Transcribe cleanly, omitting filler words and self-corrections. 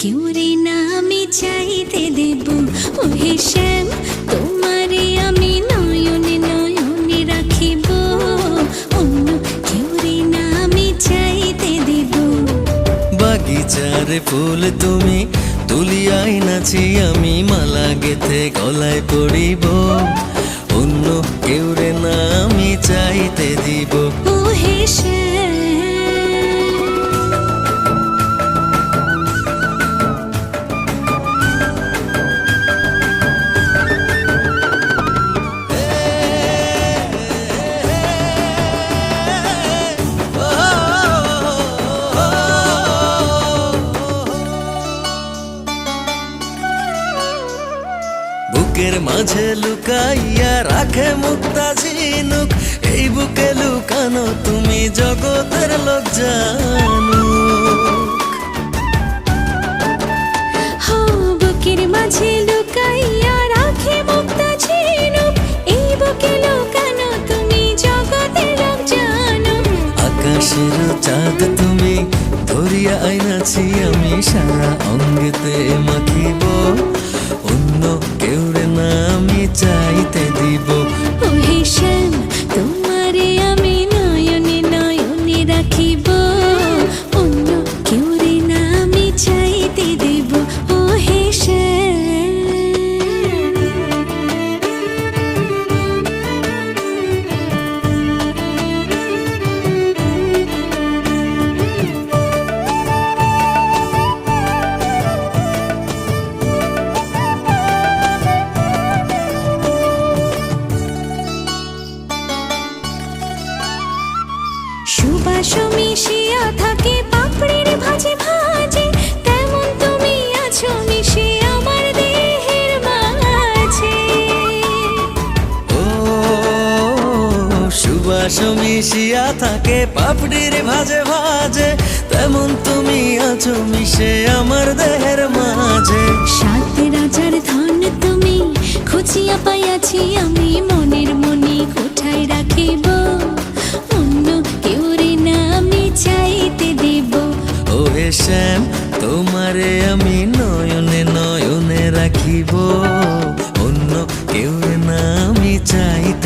কেউ রে না আমি চাইতে দেব। ওহে শ্যাম, তোমারে আমি নয়নে নয়নে রাখিব, অন্য কেউ রে না আমি চাইতে দেব। বাগিচারে ফুল তুমি তুলিয়াই নাছি, আমি মালা গেথে গলায় পড়িব, অন্য কেউ রে না আমি চাইতে দিব। ওহে শ্যাম, বুকের মাঝে লুকাইয়া রাখে মুক্তা ঝিনুক, এই বুকে লুকানো তুমি জগতের লোক জানো। বুকের মাঝে লুকাইয়া রাখে মুক্তা ঝিনুক, এই বুকে লুকানো তুমি জগতের লোক জানো। আকাশের চাঁদ তুমি ধরিয়া আইনাছি, আমি সারা অঙ্গেতে মাখিব, অন্য কেউ রে না আমি চাইতে দিব। ওহে শ্যাম, তোমারে আমি নয়নে নয়নে রাখিব, অন্য কেউ রে না আমি চাইতে দেব। ওহে শ্যাম, সুবাস মিশিয়া থাকে পাপড়ির ভাজে ভাজে, তেমন তুমি আছো মিশে আমার দেহের মাঝে। ও সুবাস মিশিয়া থাকে পাপড়ির ভাজে ভাজে, তেমন তুমি আছো মিশে আমার দেহের মাঝে। সাত রাজার ধন তুমি খুঁজিয়া পাইয়াছি, আমি মনের মনি কোঠায় রাখিব, অন্য কেউ রে না আমি চাইতে দেব। ওহে শ্যাম, তোমারে আমি নয়নে নয়নে রাখিব, অন্য কেউ না আমি চাইতে